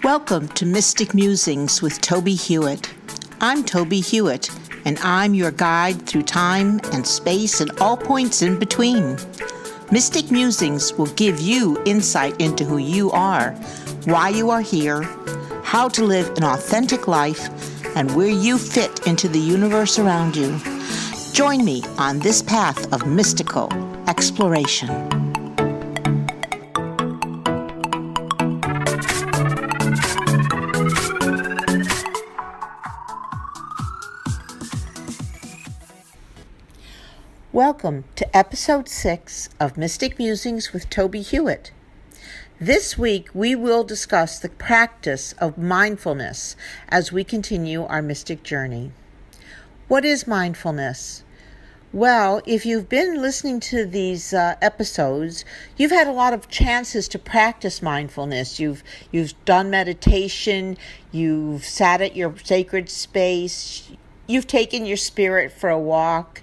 Welcome to Mystic Musings with Tobie Hewitt. I'm Tobie Hewitt, and I'm your guide through time and space and all points in between. Mystic Musings will give you insight into who you are, why you are here, how to live an authentic life, and where you fit into the universe around you. Join me on this path of mystical exploration. Welcome to episode 6 of Mystic Musings with Tobie Hewitt. This week we will discuss the practice of mindfulness as we continue our mystic journey. What is mindfulness? Well, if you've been listening to these episodes, you've had a lot of chances to practice mindfulness. You've done meditation, you've sat at your sacred space, you've taken your spirit for a walk.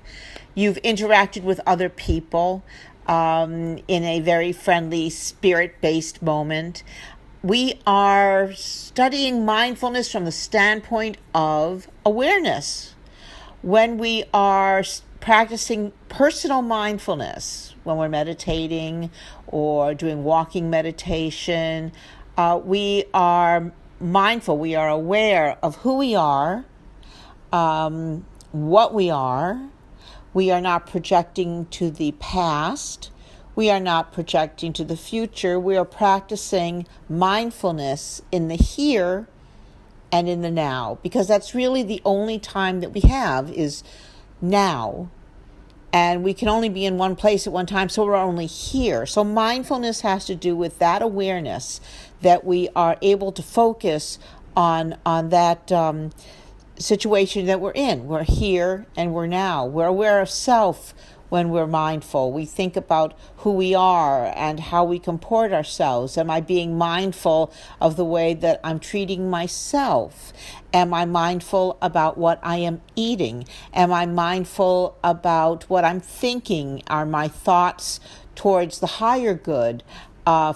You've interacted with other people in a very friendly, spirit-based moment. We are studying mindfulness from the standpoint of awareness. When we are practicing personal mindfulness, when we're meditating or doing walking meditation, we are mindful. We are aware of who we are, what we are. We are not projecting to the past. We are not projecting to the future. We are practicing mindfulness in the here and in the now, because that's really the only time that we have is now. And we can only be in one place at one time, so we're only here. So mindfulness has to do with that awareness that we are able to focus on that situation that we're in. We're here and we're now. We're aware of self when we're mindful. We think about who we are and how we comport ourselves. Am I being mindful of the way that I'm treating myself? Am I mindful about what I am eating? Am I mindful about what I'm thinking? Are my thoughts towards the higher good?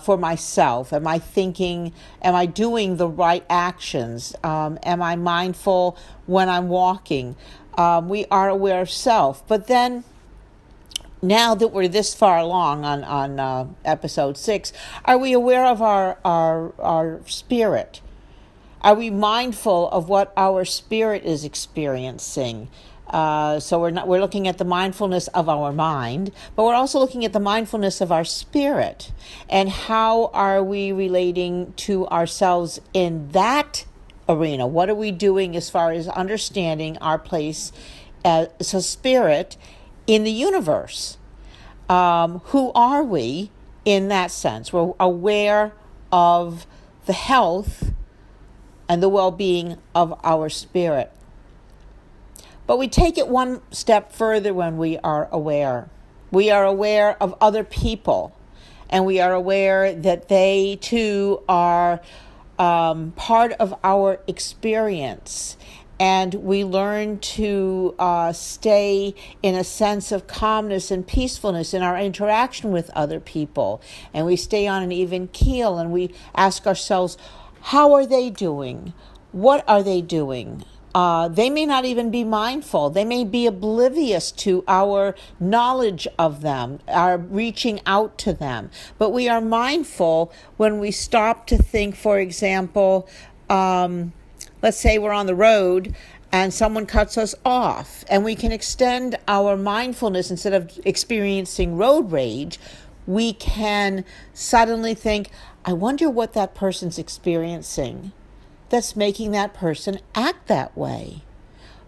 For myself? Am I doing the right actions? Am I mindful when I'm walking? We are aware of self. But then, now that we're this far along on episode 6, are we aware of our spirit? Are we mindful of what our spirit is experiencing? So we're looking at the mindfulness of our mind, but we're also looking at the mindfulness of our spirit. And how are we relating to ourselves in that arena? What are we doing as far as understanding our place as a spirit in the universe? Who are we in that sense? We're aware of the health and the well-being of our spirit. But we take it one step further when we are aware. We are aware of other people, and we are aware that they too are part of our experience. And we learn to stay in a sense of calmness and peacefulness in our interaction with other people. And we stay on an even keel, and we ask ourselves, how are they doing? What are they doing? They may not even be mindful. They may be oblivious to our knowledge of them, our reaching out to them. But we are mindful when we stop to think, for example, let's say we're on the road and someone cuts us off, and we can extend our mindfulness. Instead of experiencing road rage, we can suddenly think, I wonder what that person's experiencing that's making that person act that way.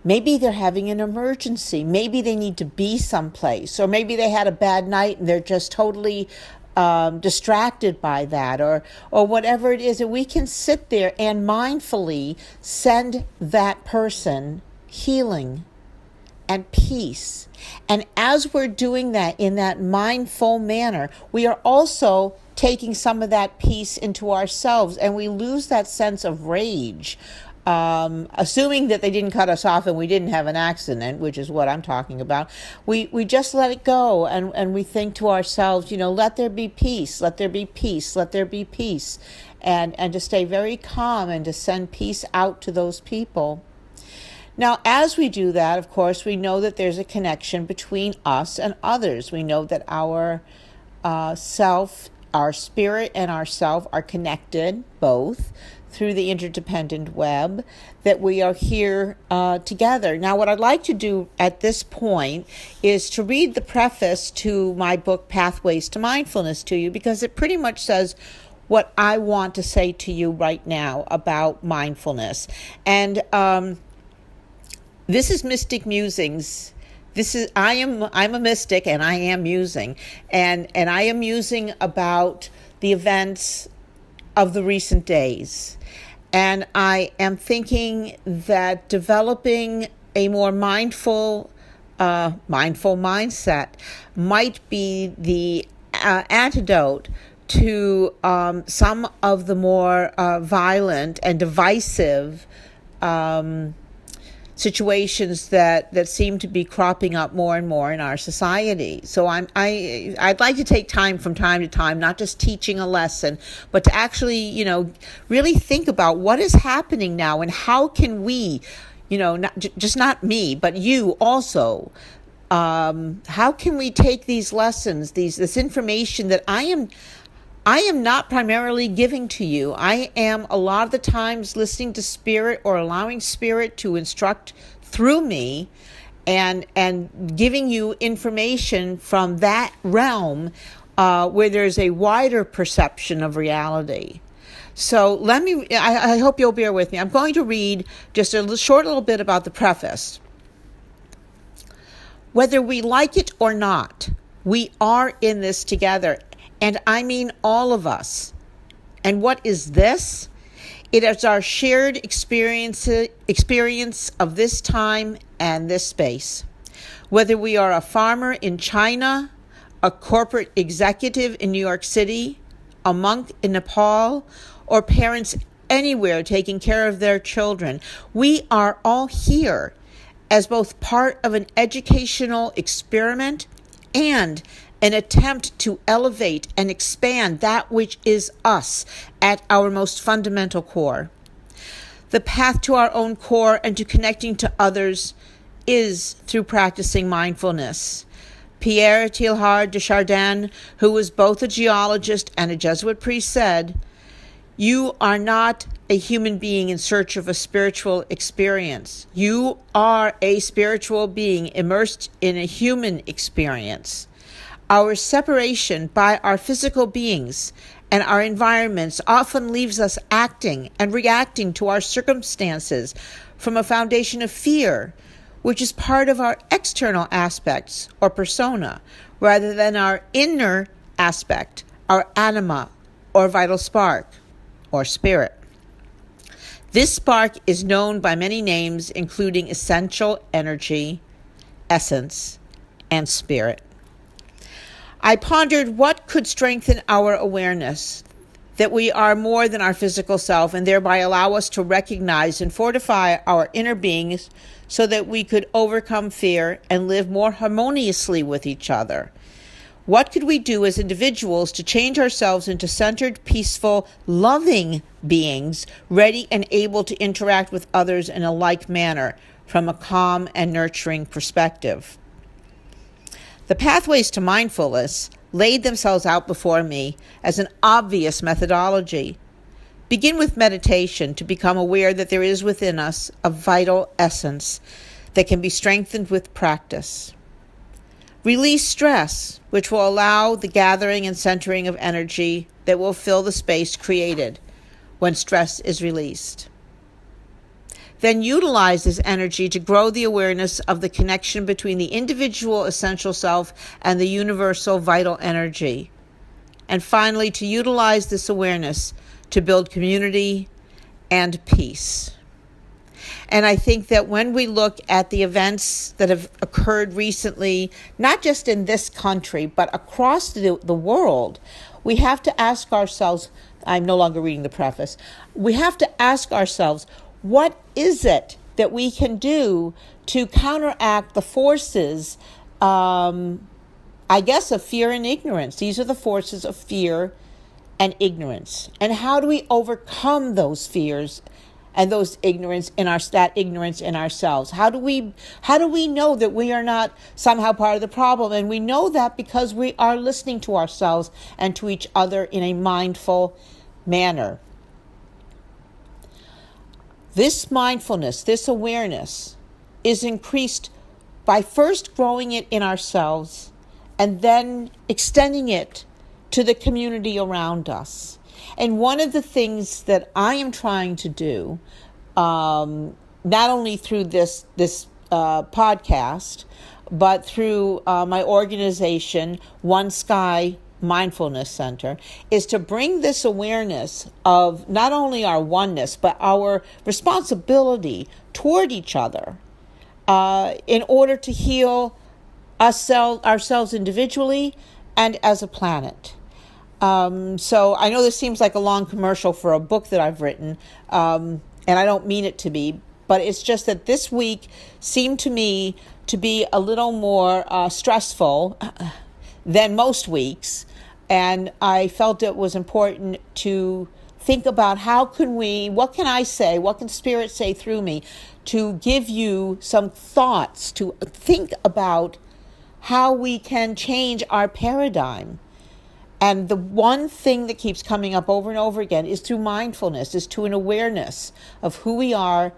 Maybe they're having an emergency. Maybe they need to be someplace. Or maybe they had a bad night and they're just totally distracted by that. Or whatever it is. And we can sit there and mindfully send that person healing and peace. And as we're doing that in that mindful manner, we are also taking some of that peace into ourselves, and we lose that sense of rage, assuming that they didn't cut us off and we didn't have an accident, which is what I'm talking about. We just let it go, and we think to ourselves, let there be peace, let there be peace, let there be peace. and to stay very calm and to send peace out to those people. Now, as we do that, of course, we know that there's a connection between us and others. We know that our self, our spirit and our self are connected both through the interdependent web, that we are here together. Now, what I'd like to do at this point is to read the preface to my book, Pathways to Mindfulness, to you, because it pretty much says what I want to say to you right now about mindfulness. And this is Mystic Musings. I'm a mystic, and I am musing, and I am musing about the events of the recent days. And I am thinking that developing a more mindful mindset might be the antidote to some of the more violent and divisive situations that seem to be cropping up more and more in our society. So I'd like to take time from time to time, not just teaching a lesson, but to actually, really think about what is happening now and how can we, not me, but you also, how can we take these lessons, this information that I am not primarily giving to you. I am a lot of the times listening to Spirit or allowing Spirit to instruct through me and giving you information from that realm where there's a wider perception of reality. So I hope you'll bear with me. I'm going to read just a short little bit about the preface. Whether we like it or not, we are in this together. And I mean all of us. And what is this? It is our shared experience of this time and this space. Whether we are a farmer in China, a corporate executive in New York City, a monk in Nepal, or parents anywhere taking care of their children, we are all here as both part of an educational experiment and an attempt to elevate and expand that which is us at our most fundamental core. The path to our own core and to connecting to others is through practicing mindfulness. Pierre Teilhard de Chardin, who was both a geologist and a Jesuit priest, said, "You are not a human being in search of a spiritual experience. You are a spiritual being immersed in a human experience." Our separation by our physical beings and our environments often leaves us acting and reacting to our circumstances from a foundation of fear, which is part of our external aspects or persona, rather than our inner aspect, our anima or vital spark or spirit. This spark is known by many names, including essential energy, essence, and spirit. I pondered what could strengthen our awareness that we are more than our physical self and thereby allow us to recognize and fortify our inner beings so that we could overcome fear and live more harmoniously with each other. What could we do as individuals to change ourselves into centered, peaceful, loving beings, ready and able to interact with others in a like manner from a calm and nurturing perspective? The pathways to mindfulness laid themselves out before me as an obvious methodology. Begin with meditation to become aware that there is within us a vital essence that can be strengthened with practice. Release stress, which will allow the gathering and centering of energy that will fill the space created when stress is released. Then utilize this energy to grow the awareness of the connection between the individual essential self and the universal vital energy. And finally, to utilize this awareness to build community and peace. And I think that when we look at the events that have occurred recently, not just in this country, but across the world, we have to ask ourselves, I'm no longer reading the preface, we have to ask ourselves, what is it that we can do to counteract the forces, of fear and ignorance? These are the forces of fear and ignorance. And how do we overcome those fears and those that ignorance in ourselves? How do we know that we are not somehow part of the problem? And we know that because we are listening to ourselves and to each other in a mindful manner. This mindfulness, this awareness, is increased by first growing it in ourselves and then extending it to the community around us. And one of the things that I am trying to do, not only through this podcast, but through my organization, One Sky Mindfulness Center, is to bring this awareness of not only our oneness, but our responsibility toward each other in order to heal ourselves individually and as a planet. So I know this seems like a long commercial for a book that I've written, and I don't mean it to be, but it's just that this week seemed to me to be a little more stressful than most weeks, and I felt it was important to think about what can I say, what can Spirit say through me, to give you some thoughts, to think about how we can change our paradigm. And the one thing that keeps coming up over and over again is through mindfulness, is to an awareness of who we are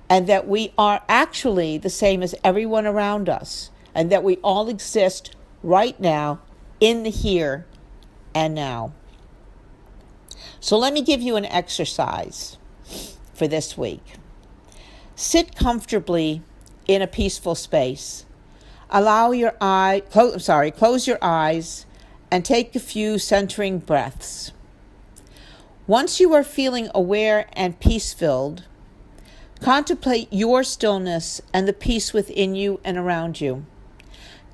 and that we are actually the same as everyone around us and that we all exist right now in the here and now. So let me give you an exercise for this week. Sit comfortably in a peaceful space. Close your eyes and take a few centering breaths. Once you are feeling aware and peace-filled, contemplate your stillness and the peace within you and around you.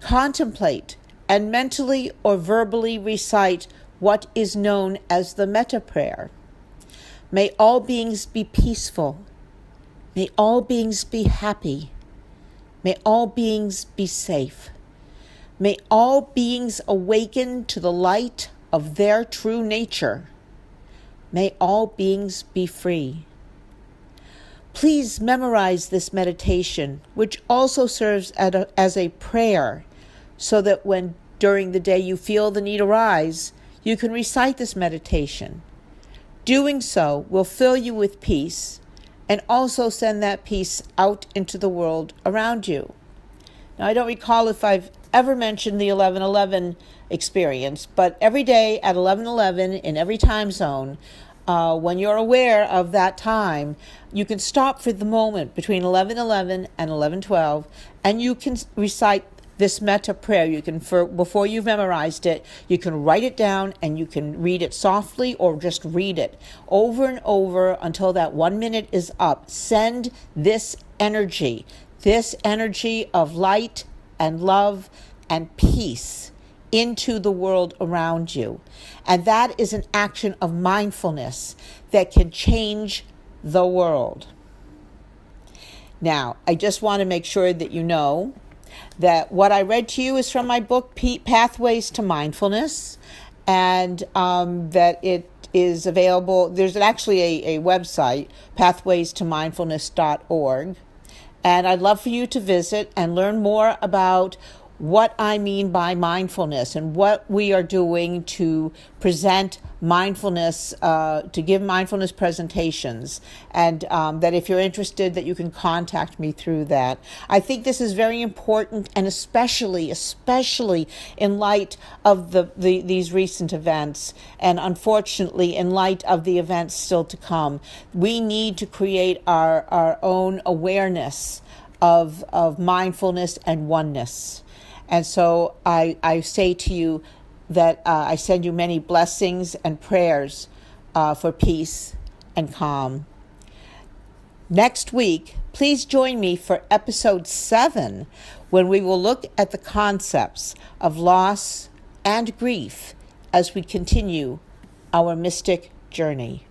Contemplate and mentally or verbally recite what is known as the Metta Prayer. May all beings be peaceful. May all beings be happy. May all beings be safe. May all beings awaken to the light of their true nature. May all beings be free. Please memorize this meditation, which also serves as a prayer, so that when during the day you feel the need arise, you can recite this meditation. Doing so will fill you with peace and also send that peace out into the world around you. Now, I don't recall if I've ever mentioned the 11:11 experience, but every day at 11:11 in every time zone, when you're aware of that time, you can stop for the moment between 11:11 and 11:12, and you can recite this Metta Prayer. Before you've memorized it, you can write it down and you can read it softly or just read it over and over until that 1 minute is up. Send this energy of light and love and peace into the world around you. And that is an action of mindfulness that can change the world. Now, I just want to make sure that you know that what I read to you is from my book, Pathways to Mindfulness, and that it is available. There's actually a website, pathwaystomindfulness.org, and I'd love for you to visit and learn more about what I mean by mindfulness and what we are doing to present mindfulness, to give mindfulness presentations, and that if you're interested, that you can contact me through that. I think this is very important, and especially in light of these recent events, and unfortunately in light of the events still to come. We need to create our own awareness of mindfulness and oneness. And so I say to you that I send you many blessings and prayers for peace and calm. Next week, please join me for episode 7, when we will look at the concepts of loss and grief as we continue our mystic journey.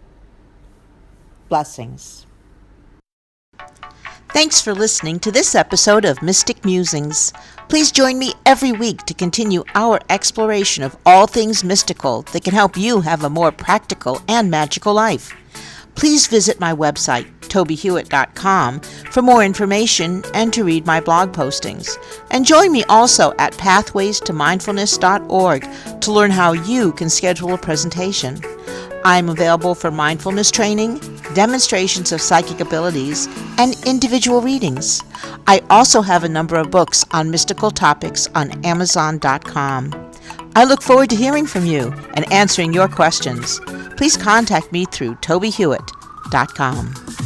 Blessings. Thanks for listening to this episode of Mystic Musings. Please join me every week to continue our exploration of all things mystical that can help you have a more practical and magical life. Please visit my website, TobieHewitt.com, for more information and to read my blog postings. And join me also at pathwaystomindfulness.org to learn how you can schedule a presentation. I'm available for mindfulness training, demonstrations of psychic abilities, and individual readings. I also have a number of books on mystical topics on Amazon.com. I look forward to hearing from you and answering your questions. Please contact me through TobieHewitt.com.